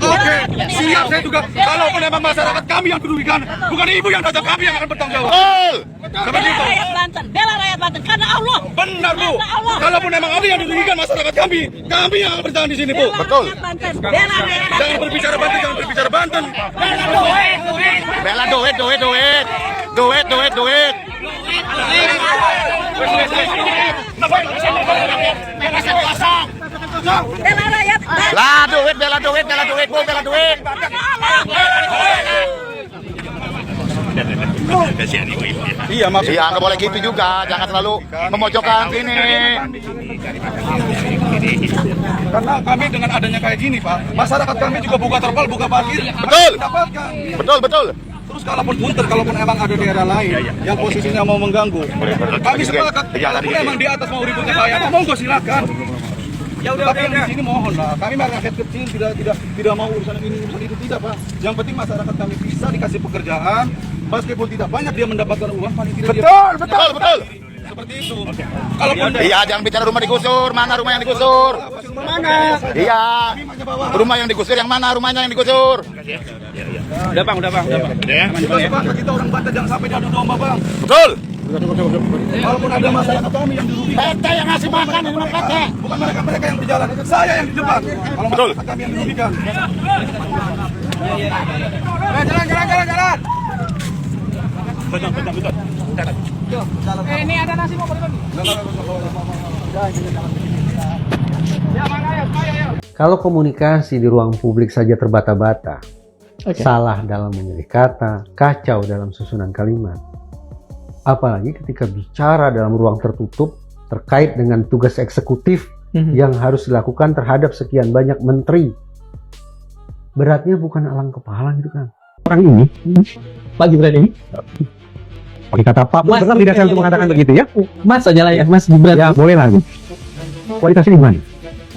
Oke, siap saya juga. Kalaupun memang masyarakat kami yang dirugikan, bukan ibu yang datang, kami yang akan bertanggung jawab. Seperti itu. Bela rakyat Banten karena Allah. Benar Bu. Kalaupun memang ada yang dirugikan masyarakat kami yang akan bertahan di sini Bu. Betul. Bela rakyat Banten. Jangan berbicara Banten, jangan berbicara Banten. Bela duit. Bela rakyat. Lah duit, bela duit. Iya maksud. Iya, nggak boleh gitu juga. Jangan selalu memojokkan ini. Karena kami dengan adanya kayak gini Pak, masyarakat kami juga buka terpal, buka parkir. Betul. Mendapatkan. Betul. Terus kalaupun emang ada daerah lain yang posisinya mau mengganggu, kami sepakat. Kalaupun emang di atas mau ributnya kayak apa, monggo silakan. Ya udah, tapi yang di sini mohon lah. Kami rakyat kecil tidak mau urusan ini urusan itu tidak Pak. Yang penting masyarakat kami bisa dikasih pekerjaan, meskipun tidak banyak dia mendapatkan uang paling tidak. Betul. Seperti itu. Kalaupun Iya, jangan bicara rumah digusur. Mana rumah yang digusur? mana? Iya. Rumah yang digusur yang mana? Rumahnya yang digusur? Udah bang. Kita orang Batak jangan sampai diadu domba bang. Betul. Walaupun ada masyarakat kami yang dirugikan. PT yang ngasih makan ini PT. Bukan mereka yang di jalan, saya yang di depan. Kalau Betul. masyarakat kami yang dirugikan. Jalan. Betul. Ini ada nasi mau bagi. Kalau komunikasi di ruang publik saja terbata-bata, salah dalam memilih kata, kacau dalam susunan kalimat, apalagi ketika bicara dalam ruang tertutup terkait dengan tugas eksekutif yang harus dilakukan terhadap sekian banyak menteri. Beratnya bukan alang kepala gitu kan. Orang ini, Pak Gibran ini, pakai kata Pak, benar tidak saya untuk mengatakan begitu ya? Mas aja lah ya, Mas Gibran. Ya boleh lah. Kualitasnya di mana?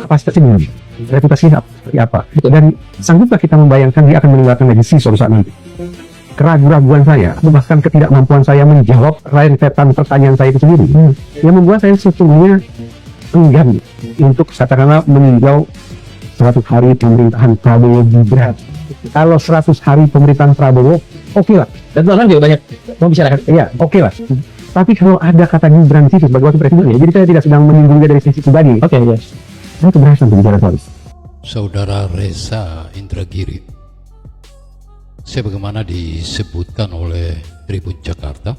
Kapasitasnya di mana? Reputasinya seperti apa? Dan sangguplah kita membayangkan dia akan meninggalkan legacy suatu saat nanti. Keraguan saya, bahkan ketidakmampuan saya menjawab rentetan pertanyaan saya itu sendiri, yang membuat saya sesungguhnya enggan untuk katakanlah meninjau 100 hari pemerintahan Prabowo Gibran. Kalau 100 hari pemerintahan Prabowo, oke lah. Dan orang juga banyak membicarakan, iya, oke lah. Tapi kalau ada kata Gibran di situ sebagai wakil presiden, ya, jadi saya tidak sedang menyinggung dia dari sisi pribadi. Oke, ya. Saya keberatan berbicara soal itu. Saudara Reza Indragiri, sebagaimana disebutkan oleh Tribun Jakarta,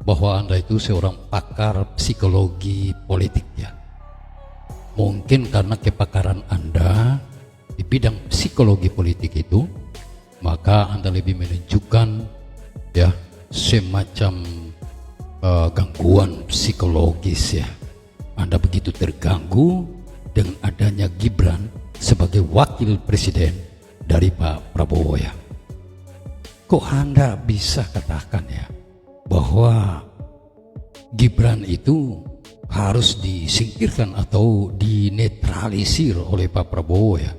bahwa Anda itu seorang pakar psikologi politik ya. Mungkin karena kepakaran Anda di bidang psikologi politik itu, maka Anda lebih menunjukkan ya semacam gangguan psikologis ya. Anda begitu terganggu dengan adanya Gibran sebagai wakil presiden dari Pak Prabowo ya. Kok Anda bisa katakan ya bahwa Gibran itu harus disingkirkan atau dinetralisir oleh Pak Prabowo ya,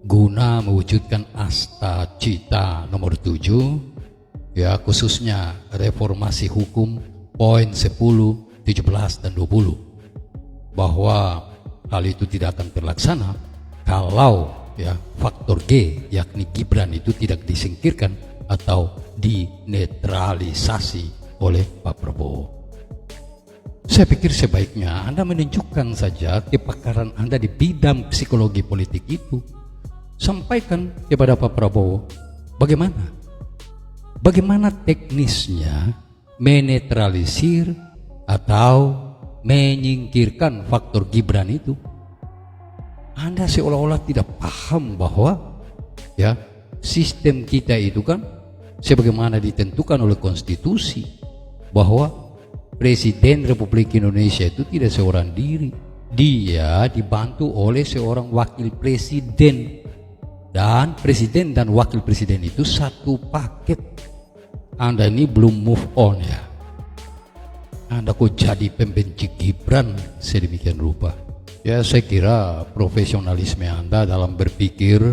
guna mewujudkan asta cita nomor 7 ya, khususnya reformasi hukum poin 10, 17 dan 20, bahwa hal itu tidak akan terlaksana kalau ya faktor G yakni Gibran itu tidak disingkirkan atau dinetralisasi oleh Pak Prabowo. Saya pikir sebaiknya Anda menunjukkan saja kepakaran Anda di bidang psikologi politik itu. Sampaikan kepada Pak Prabowo bagaimana teknisnya menetralisir atau menyingkirkan faktor Gibran itu. Anda seolah-olah tidak paham bahwa ya sistem kita itu kan sebagaimana ditentukan oleh konstitusi, bahwa Presiden Republik Indonesia itu tidak seorang diri, dia dibantu oleh seorang wakil presiden, dan presiden dan wakil presiden itu satu paket. Anda ini belum move on ya. Anda kok jadi pembenci Gibran sedemikian rupa. Ya saya kira profesionalisme Anda dalam berpikir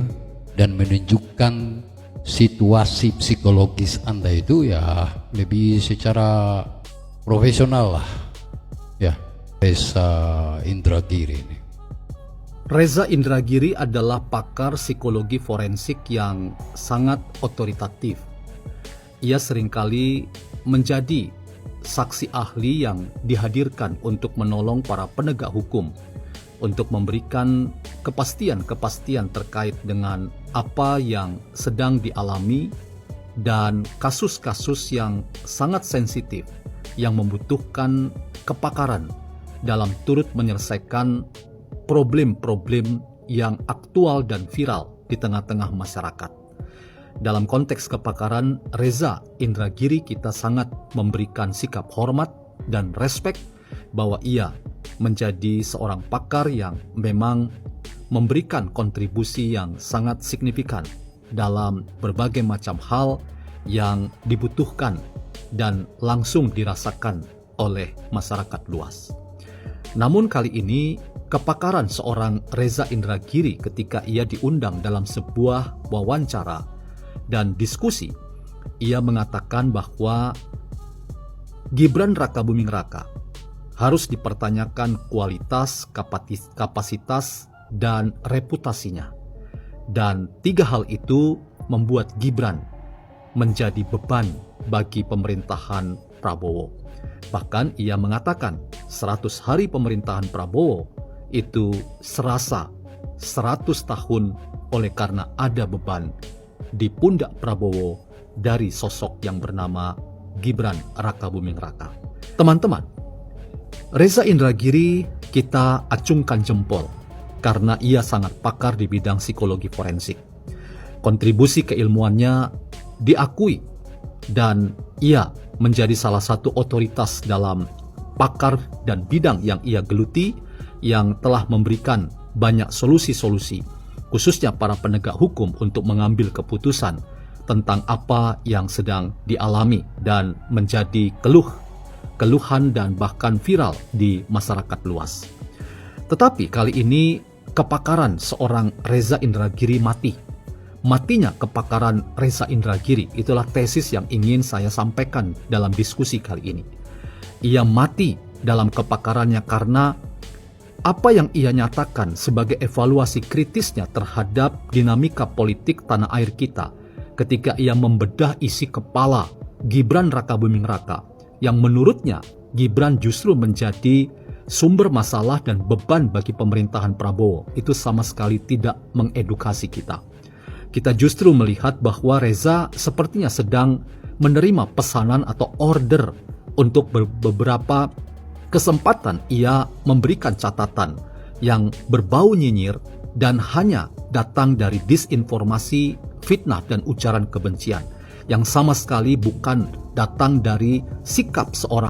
dan menunjukkan situasi psikologis Anda itu ya lebih secara profesional lah ya, Reza Indragiri ini. Reza Indragiri adalah pakar psikologi forensik yang sangat otoritatif. Ia seringkali menjadi saksi ahli yang dihadirkan untuk menolong para penegak hukum untuk memberikan kepastian-kepastian terkait dengan apa yang sedang dialami dan kasus-kasus yang sangat sensitif yang membutuhkan kepakaran dalam turut menyelesaikan problem-problem yang aktual dan viral di tengah-tengah masyarakat. Dalam konteks kepakaran Reza Indragiri, kita sangat memberikan sikap hormat dan respek bahwa ia menjadi seorang pakar yang memang memberikan kontribusi yang sangat signifikan dalam berbagai macam hal yang dibutuhkan dan langsung dirasakan oleh masyarakat luas. Namun kali ini kepakaran seorang Reza Indragiri ketika ia diundang dalam sebuah wawancara dan diskusi, ia mengatakan bahwa Gibran Rakabuming Raka harus dipertanyakan kualitas, kapasitas, dan reputasinya. Dan 3 hal itu membuat Gibran menjadi beban bagi pemerintahan Prabowo. Bahkan ia mengatakan 100 hari pemerintahan Prabowo itu serasa 100 tahun oleh karena ada beban di pundak Prabowo dari sosok yang bernama Gibran Rakabuming Raka. Teman-teman, Reza Indragiri kita acungkan jempol karena ia sangat pakar di bidang psikologi forensik. Kontribusi keilmuannya diakui dan ia menjadi salah satu otoritas dalam pakar dan bidang yang ia geluti, yang telah memberikan banyak solusi-solusi, khususnya para penegak hukum untuk mengambil keputusan tentang apa yang sedang dialami dan menjadi keluhan dan bahkan viral di masyarakat luas. Tetapi kali ini kepakaran seorang Reza Indragiri mati. Matinya kepakaran Reza Indragiri itulah tesis yang ingin saya sampaikan dalam diskusi kali ini. Ia mati dalam kepakarannya karena apa yang ia nyatakan sebagai evaluasi kritisnya terhadap dinamika politik tanah air kita ketika ia membedah isi kepala Gibran Rakabuming Raka, yang menurutnya Gibran justru menjadi sumber masalah dan beban bagi pemerintahan Prabowo. Itu sama sekali tidak mengedukasi kita. Kita justru melihat bahwa Reza sepertinya sedang menerima pesanan atau order untuk beberapa kesempatan ia memberikan catatan yang berbau nyinyir dan hanya datang dari disinformasi, fitnah, dan ujaran kebencian yang sama sekali bukan datang dari sikap seorang